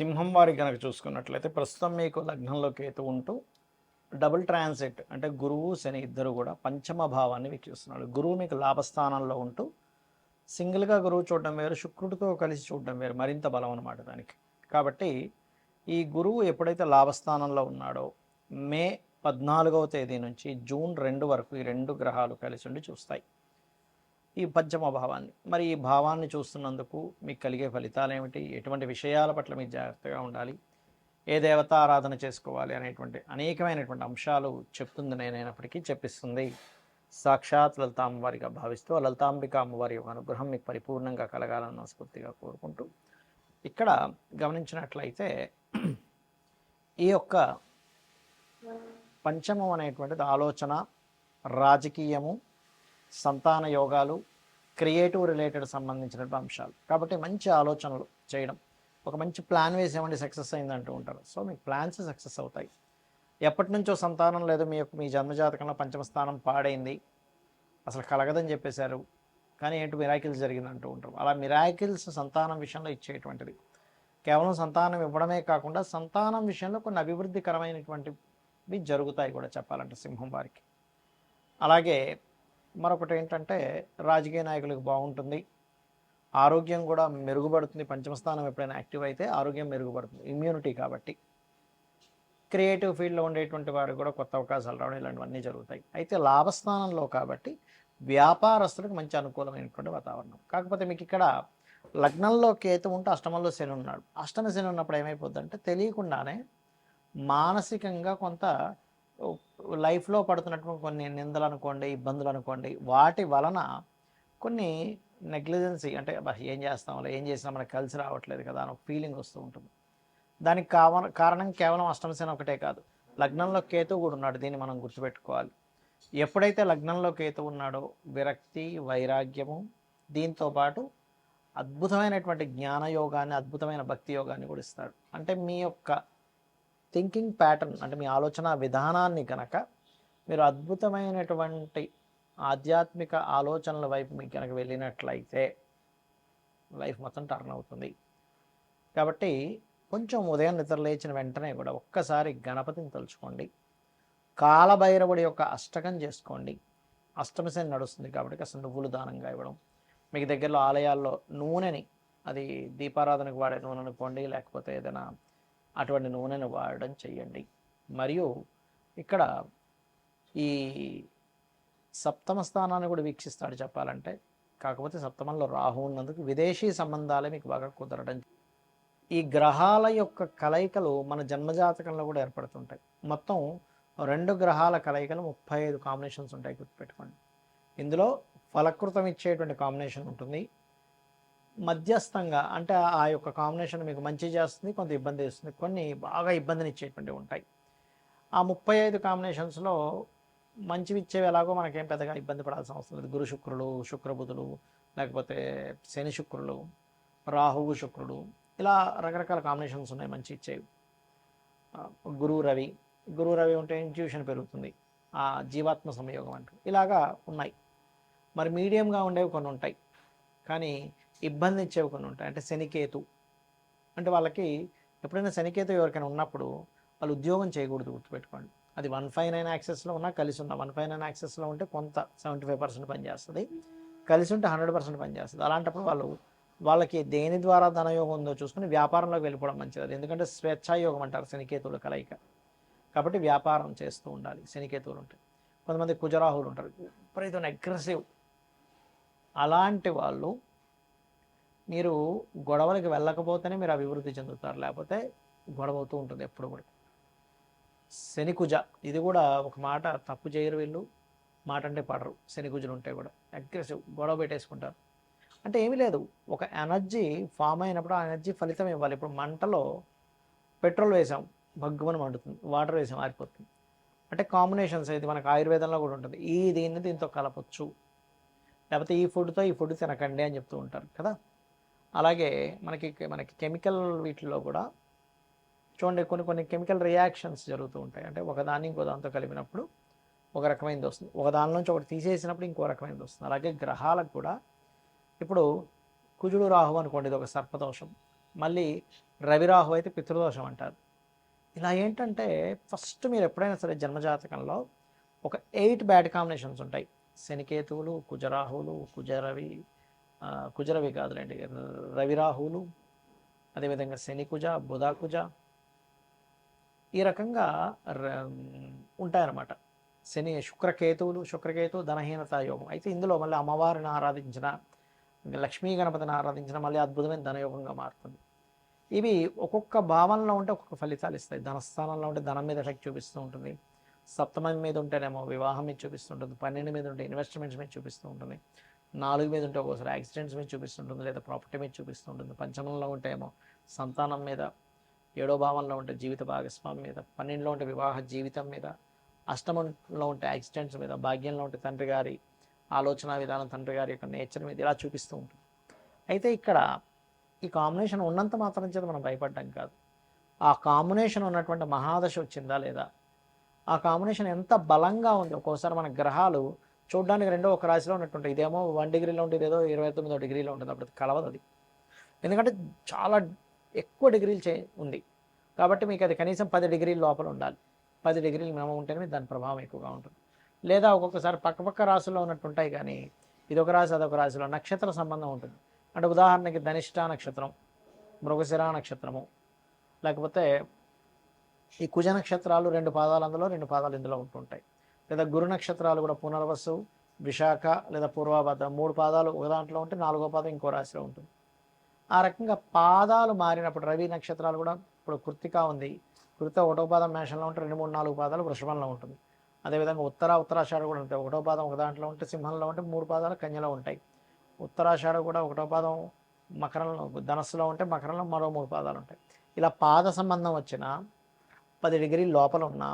సింహం వారికి కనుక చూసుకున్నట్లయితే ప్రస్తుతం మీకు లగ్నంలో కేతు ఉంటూ డబుల్ ట్రాన్సిట్ అంటే గురువు శని ఇద్దరు కూడా పంచమ భావాన్ని వీక్షిస్తున్నాడు. గురువు మీకు లాభస్థానంలో ఉంటూ సింగిల్గా గురువు చూడడం వేరు, శుక్రుడితో కలిసి చూడడం వేరు, మరింత బలం అనమాట దానికి. కాబట్టి ఈ గురువు ఎప్పుడైతే లాభస్థానంలో ఉన్నాడో మే 14వ తేదీ నుంచి జూన్ 2 వరకు ఈ రెండు గ్రహాలు కలిసి ఉండి చూస్తాయి ఈ పంచమ భావాన్ని. మరి ఈ భావాన్ని చూస్తున్నందుకు మీకు కలిగే ఫలితాలు ఏమిటి, ఎటువంటి విషయాల పట్ల మీరు జాగ్రత్తగా ఉండాలి, ఏ దేవత ఆరాధన చేసుకోవాలి అనేటువంటి అనేకమైనటువంటి అంశాలు చెప్తుంది నేనైనప్పటికీ చెప్పిస్తుంది సాక్షాత్ లలిత అమ్మవారిగా భావిస్తూ ఆ లలితాంబిక అమ్మవారి యొక్క అనుగ్రహం మీకు పరిపూర్ణంగా కలగాలని మనస్ఫూర్తిగా కోరుకుంటూ ఇక్కడ గమనించినట్లయితే ఈ యొక్క పంచమం అనేటువంటిది ఆలోచన, రాజకీయము, సంతాన యోగాలు, క్రియేటివ్ రిలేటెడ్ సంబంధించినటువంటి అంశాలు. కాబట్టి మంచి ఆలోచనలు చేయడం, ఒక మంచి ప్లాన్ వేసేమండి సక్సెస్ అయిందంటూ ఉంటారు. సో మీకు ప్లాన్స్ సక్సెస్ అవుతాయి. ఎప్పటి నుంచో సంతానం లేదు, మీ జన్మజాతకంలో పంచమ స్థానం పాడైంది, అసలు కలగదని చెప్పేశారు, కానీ ఏంటి మిరాకిల్స్ జరిగిందంటూ ఉంటారు. అలా మిరాకిల్స్ సంతానం విషయంలో ఇచ్చేటువంటిది. కేవలం సంతానం ఇవ్వడమే కాకుండా సంతానం విషయంలో కొన్ని అభివృద్ధికరమైనటువంటివి జరుగుతాయి కూడా చెప్పాలంటే సింహం వారికి. అలాగే మరొకటి ఏంటంటే రాజకీయ నాయకులకు బాగుంటుంది, ఆరోగ్యం కూడా మెరుగుపడుతుంది. పంచమస్థానం ఎప్పుడైనా యాక్టివ్ అయితే ఆరోగ్యం మెరుగుపడుతుంది, ఇమ్యూనిటీ. కాబట్టి క్రియేటివ్ ఫీల్డ్లో ఉండేటువంటి వారు కూడా కొత్త అవకాశాలు రావడం ఇలాంటివన్నీ జరుగుతాయి. అయితే లాభస్థానంలో కాబట్టి వ్యాపారస్తులకు మంచి అనుకూలమైనటువంటి వాతావరణం. కాకపోతే మీకు ఇక్కడ లగ్నంలో కేతు ఉంటే అష్టమంలో శని ఉన్నాడు. అష్టమ శని ఉన్నప్పుడు ఏమైపోద్దంటే తెలియకుండానే మానసికంగా కొంత లైఫ్లో పడుతున్నటువంటి కొన్ని నిందలు అనుకోండి, ఇబ్బందులు అనుకోండి, వాటి వలన కొన్ని నెగ్లిజెన్సీ, అంటే ఏం చేస్తాం, ఏం చేసినా మనకు కలిసి రావట్లేదు కదా అని ఒక ఫీలింగ్ వస్తూ ఉంటుంది. దానికి కారణం కేవలం అష్టమశని ఒకటే కాదు, లగ్నంలో కేతు కూడా ఉన్నాడు. దీన్ని మనం గుర్తుపెట్టుకోవాలి. ఎప్పుడైతే లగ్నంలో కేతు ఉన్నాడో విరక్తి, వైరాగ్యము, దీంతోపాటు అద్భుతమైనటువంటి జ్ఞానయోగాన్ని, అద్భుతమైన భక్తి యోగాన్ని కూడా ఇస్తాడు. అంటే మీ యొక్క థింకింగ్ ప్యాటర్న్, అంటే మీ ఆలోచన విధానాన్ని కనుక మీరు అద్భుతమైనటువంటి ఆధ్యాత్మిక ఆలోచనల వైపు మీకు కనుక వెళ్ళినట్లయితే లైఫ్ మొత్తం టర్న్ అవుతుంది. కాబట్టి కొంచెం ఉదయం నిద్ర లేచిన వెంటనే కూడా ఒక్కసారి గణపతిని తలుచుకోండి, కాలభైరవుడి యొక్క అష్టకం చేసుకోండి. అష్టమశని నడుస్తుంది కాబట్టి అసలు నువ్వులు దానంగా ఇవ్వడం, మీకు దగ్గరలో ఆలయాల్లో నూనెని, అది దీపారాధనకు వాడే నూనె అనుకోండి, లేకపోతే ఏదైనా అటువంటి నూనెను వాడడం చెయ్యండి. మరియు ఇక్కడ ఈ సప్తమ స్థానాన్ని కూడా వీక్షిస్తాడు చెప్పాలంటే. కాకపోతే సప్తమంలో రాహు ఉన్నందుకు విదేశీ సంబంధాలే మీకు బాగా కుదరడం. ఈ గ్రహాల యొక్క కలయికలు మన జన్మజాతకంలో కూడా ఏర్పడుతుంటాయి. మొత్తం 2 గ్రహాల కలయికలు 35 కాంబినేషన్స్ ఉంటాయి, గుర్తుపెట్టుకోండి. ఇందులో ఫలకృతం ఇచ్చేటువంటి కాంబినేషన్ ఉంటుంది, మధ్యస్థంగా అంటే ఆ యొక్క కాంబినేషన్ మీకు మంచి చేస్తుంది, కొంత ఇబ్బంది ఇస్తుంది, కొన్ని బాగా ఇబ్బందిని ఇచ్చేటువంటివి ఉంటాయి. ఆ 35 కాంబినేషన్స్లో మంచివి ఇచ్చేవి ఎలాగో మనకేం పెద్దగా ఇబ్బంది పడాల్సిన అవసరం లేదు. గురు శుక్రుడు, శుక్రబుధులు, లేకపోతే శని శుక్రులు, రాహువు శుక్రుడు, ఇలా రకరకాల కాంబినేషన్స్ ఉన్నాయి మంచి ఇచ్చేవి. గురువు రవి, గురువు రవి ఉంటే ఇంట్యూషన్ పెరుగుతుంది, ఆ జీవాత్మ సంయోగం అంటూ ఇలాగా ఉన్నాయి. మరి మీడియంగా ఉండేవి కొన్ని ఉంటాయి, కానీ ఇబ్బంది ఇచ్చేవి కొన్ని ఉంటాయి. అంటే శనికేతు అంటే వాళ్ళకి ఎప్పుడైనా శనికేతు ఎవరికైనా ఉన్నప్పుడు వాళ్ళు ఉద్యోగం చేయకూడదు, గుర్తుపెట్టుకోండి. అది 159 యాక్సెస్లో ఉన్నా, కలిసి ఉన్న 159 యాక్సెస్లో ఉంటే కొంత 75% పనిచేస్తుంది, కలిసి ఉంటే 100% పనిచేస్తుంది. అలాంటప్పుడు వాళ్ళకి దేని ద్వారా ధనయోగం ఉందో చూసుకుని వ్యాపారంలోకి వెళ్ళిపోవడం మంచిది. ఎందుకంటే స్వేచ్ఛాయోగం అంటారు శనికేతువుల కలయిక. కాబట్టి వ్యాపారం చేస్తూ ఉండాలి శనికేతువులు ఉంటాయి. కొంతమంది కుజరాహులు ఉంటారు, విపరీతమైన అగ్రెసివ్. అలాంటి వాళ్ళు మీరు గొడవలకి వెళ్ళకపోతేనే మీరు అభివృద్ధి చెందుతారు, లేకపోతే గొడవ అవుతూ ఉంటుంది ఎప్పుడు కూడా. శనికుజ, ఇది కూడా ఒక మాట తప్పు చేయరు వీళ్ళు, మాట అంటే పడరు. శనికుజులు ఉంటే కూడా అగ్రెసివ్, గొడవ పెట్టేసుకుంటారు. అంటే ఏమీ లేదు, ఒక ఎనర్జీ ఫామ్ అయినప్పుడు ఆ ఎనర్జీ ఫలితం ఇవ్వాలి. ఇప్పుడు మంటలో పెట్రోల్ వేసాం, భగ్గుమని మండుతుంది, వాటర్ వేసాం ఆరిపోతుంది. అంటే కాంబినేషన్స్, ఇది మనకు ఆయుర్వేదంలో కూడా ఉంటుంది, దీన్ని దీంతో కలపచ్చు, లేకపోతే ఈ ఫుడ్తో ఈ ఫుడ్ తినకండి అని చెప్తూ ఉంటారు కదా. అలాగే మనకి కెమికల్ వీటిల్లో కూడా చూడండి, కొన్ని కెమికల్ రియాక్షన్స్ జరుగుతూ ఉంటాయి. అంటే ఒకదాన్ని ఇంకో దాంతో కలిపినప్పుడు ఒక రకమైనది వస్తుంది, ఒక దాని నుంచి ఒకటి తీసేసినప్పుడు ఇంకో రకమైనది వస్తుంది. అలాగే గ్రహాలకు కూడా ఇప్పుడు కుజుడు రాహు అనుకోండి, ఇది ఒక సర్పదోషం. మళ్ళీ రవిరాహు అయితే పితృదోషం అంటారు. ఇలా ఏంటంటే ఫస్ట్ మీరు ఎప్పుడైనా సరే జన్మజాతకంలో ఒక 8 బ్యాడ్ కాంబినేషన్స్ ఉంటాయి. శనికేతువులు, కుజరాహువులు, కుజరవి కాదులేండి, రవిరాహువులు, అదేవిధంగా శనికుజ, బుధాకుజ, ఈ రకంగా ఉంటాయన్నమాట. శుక్రకేతు ధనహీనత యోగం. అయితే ఇందులో మళ్ళీ అమ్మవారిని ఆరాధించిన, లక్ష్మీ గణపతిని ఆరాధించిన మళ్ళీ అద్భుతమైన ధనయోగంగా మారుతుంది. ఇవి ఒక్కొక్క భావనలో ఉంటే ఒక్కొక్క ఫలితాలు ఇస్తాయి. ధనస్థానంలో ఉంటే ధనం మీద ఎఫెక్ట్ చూపిస్తూ ఉంటుంది, సప్తమం మీద ఉంటేనేమో వివాహం మీద చూపిస్తుంటుంది, 12 మీద ఉంటే ఇన్వెస్ట్మెంట్స్ మీద చూపిస్తూ ఉంటుంది, 4 మీద ఉంటే ఒక్కోసారి యాక్సిడెంట్స్ మీద చూపిస్తుంటుంది, లేదా ప్రాపర్టీ మీద చూపిస్తుంటుంది, పంచమంలో ఉంటే ఏమో సంతానం మీద, 7వ భావంలో ఉంటే జీవిత భాగస్వామి మీద, 12లో ఉంటే వివాహ జీవితం మీద, అష్టమంలో ఉంటే యాక్సిడెంట్స్ మీద, భాగ్యంలో ఉంటే తండ్రి గారి ఆలోచన విధానం, తండ్రి గారి యొక్క నేచర్ మీద ఇలా చూపిస్తూ ఉంటుంది. అయితే ఇక్కడ ఈ కాంబినేషన్ ఉన్నంత మాత్రం చేత మనం భయపడ్డం కాదు, ఆ కాంబినేషన్ ఉన్నటువంటి మహాదశ వచ్చిందా లేదా, ఆ కాంబినేషన్ ఎంత బలంగా ఉంది. ఒక్కోసారి మన గ్రహాలు చూడడానికి రెండో ఒక రాశిలో ఉన్నట్టుంటాయి. ఇదేమో 1 డిగ్రీలో ఉంటుంది, ఏదో 29 డిగ్రీలో ఉంటుంది. అప్పుడు కలవదు అది, ఎందుకంటే చాలా ఎక్కువ డిగ్రీలు ఉంది కాబట్టి మీకు అది కనీసం 10 డిగ్రీల లోపల ఉండాలి. 10 డిగ్రీలు మినిమం ఉంటేనే దాని ప్రభావం ఎక్కువగా ఉంటుంది. లేదా ఒక్కొక్కసారి పక్కపక్క రాశుల్లో ఉన్నట్టు ఉంటాయి, కానీ ఇదొక రాశి అదొక రాశిలో నక్షత్ర సంబంధం ఉంటుంది. అంటే ఉదాహరణకి ధనిష్ట నక్షత్రం, మృగశిర నక్షత్రము, లేకపోతే ఈ కుజ నక్షత్రాలు 2 పాదాలు అందులో 2 పాదాలు ఇందులో ఉంటుంటాయి. లేదా గురు నక్షత్రాలు కూడా పునర్వసు, విశాఖ లేదా పూర్వభద్ర 3 పాదాలు ఒక దాంట్లో ఉంటే 4వ పాదం ఇంకో రాశిలో ఉంటుంది. ఆ రకంగా పాదాలు మారినప్పుడు రవి నక్షత్రాలు కూడా, ఇప్పుడు కృత్తిక ఉంది, కృత 1వ పాదం మేషంలో ఉంటే 2, 3, 4 పాదాలు వృషభంలో ఉంటుంది. అదేవిధంగా ఉత్తరాషాఢ కూడా ఉంటాయి. 1వ పాదం ఒక దాంట్లో ఉంటే సింహంలో ఉంటే 3 పాదాలు కన్యలో ఉంటాయి. ఉత్తరాషాఢ కూడా 1వ పాదం మకరంలో, ధనస్సులో ఉంటే మకరంలో మరో 3 పాదాలు ఉంటాయి. ఇలా పాద సంబంధం వచ్చిన 10 డిగ్రీల లోపల ఉన్న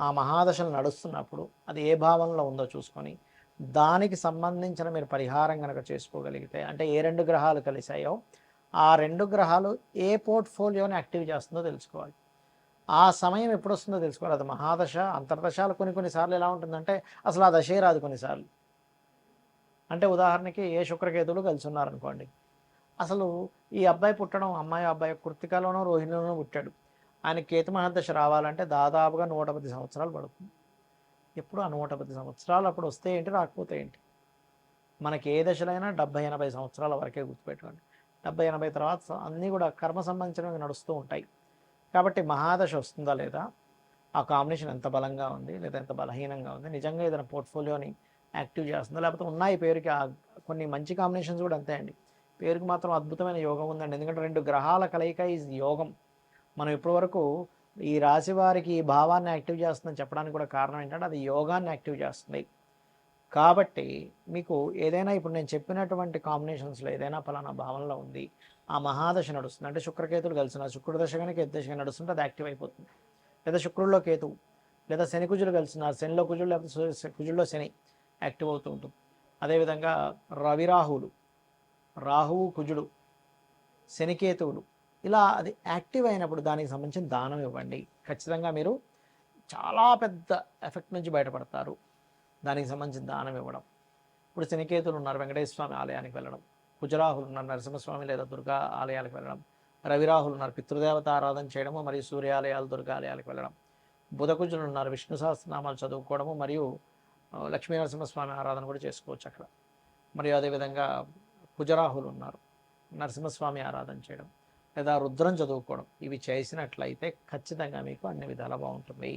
ఆ మహాదశలు నడుస్తున్నప్పుడు అది ఏ భావంలో ఉందో చూసుకొని దానికి సంబంధించిన మీరు పరిహారం కనుక చేసుకోగలిగితే, అంటే ఏ 2 గ్రహాలు కలిసాయో ఆ 2 గ్రహాలు ఏ పోర్ట్ఫోలియోని యాక్టివ్ చేస్తుందో తెలుసుకోవాలి. ఆ సమయం ఎప్పుడు వస్తుందో తెలుసుకోవాలి. అది మహాదశ, అంతర్దశాలు కొన్నిసార్లు ఎలా ఉంటుందంటే అసలు ఆ దశే రాదు కొన్నిసార్లు. అంటే ఉదాహరణకి ఏ శుక్రకేతువులు కలిసి ఉన్నారనుకోండి, అసలు ఈ అబ్బాయి పుట్టడం, అబ్బాయి కృత్తికలోనో రోహిణిలోనో పుట్టాడు, ఆయన కేతు మహాదశ రావాలంటే దాదాపుగా 110 సంవత్సరాలు పడుతుంది. ఎప్పుడు ఆ 110 సంవత్సరాలు అప్పుడు వస్తే ఏంటి, రాకపోతే ఏంటి. మనకి ఏ దశలైనా 70-80 సంవత్సరాల వరకే గుర్తుపెట్టుకోండి. 70-80 తర్వాత అన్నీ కూడా కర్మ సంబంధించినవి నడుస్తూ ఉంటాయి. కాబట్టి మహాదశ వస్తుందా లేదా, ఆ కాంబినేషన్ ఎంత బలంగా ఉంది లేదా ఎంత బలహీనంగా ఉంది, నిజంగా ఏదైనా పోర్ట్ఫోలియోని యాక్టివ్ చేస్తుందా, లేకపోతే ఉన్నాయి పేరుకి కొన్ని మంచి కాంబినేషన్స్ కూడా అంతే అండి. పేరుకి మాత్రం అద్భుతమైన యోగం ఉందండి. ఎందుకంటే 2 గ్రహాల కలయిక ఈజ్ యోగం. మనం ఇప్పటివరకు ఈ రాశి వారికి ఈ భావాన్ని యాక్టివ్ చేస్తుందని చెప్పడానికి కూడా కారణం ఏంటంటే అది యోగాన్ని యాక్టివ్ చేస్తుంది. కాబట్టి మీకు ఏదైనా ఇప్పుడు నేను చెప్పినటువంటి కాంబినేషన్స్లో ఏదైనా ఫలానా భావనలో ఉంది, ఆ మహాదశ నడుస్తుంది, అంటే శుక్రకేతులు కలిసిన శుక్రుడు దశ కానీ కేతు దశ కానీ నడుస్తుంటే అది యాక్టివ్ అయిపోతుంది. లేదా శుక్రుల్లో కేతువు, లేదా శని కుజులు కలిసినారు, శనిలో కుజుడు లేకపోతే కుజుల్లో శని యాక్టివ్ అవుతూ ఉంటుంది. అదేవిధంగా రాహువు కుజుడు, శనికేతువులు, ఇలా అది యాక్టివ్ అయినప్పుడు దానికి సంబంధించిన దానం ఇవ్వండి. ఖచ్చితంగా మీరు చాలా పెద్ద ఎఫెక్ట్ నుంచి బయటపడతారు. దానికి సంబంధించిన దానం ఇవ్వడం. ఇప్పుడు శనికేతులు ఉన్నారు, వెంకటేశ్వర స్వామి ఆలయానికి వెళ్ళడం. కుజరాహులు ఉన్నారు, నరసింహస్వామి లేదా దుర్గా ఆలయాలకు వెళ్ళడం. రవిరాహులు ఉన్నారు, పితృదేవత ఆరాధన చేయడము మరియు సూర్యాలయాలు, దుర్గా ఆలయాలకు వెళ్ళడం. బుధకుజులు ఉన్నారు, విష్ణు సహస్రనామాలు చదువుకోవడము మరియు లక్ష్మీ నరసింహస్వామి ఆరాధన కూడా చేసుకోవచ్చు అక్కడ. మరియు అదేవిధంగా కుజరాహులు ఉన్నారు, నరసింహస్వామి ఆరాధన చేయడం లేదా రుద్రం చదువుకోవడం. ఇవి చేసినట్లయితే ఖచ్చితంగా మీకు అన్ని విధాలా బాగుంటుంది.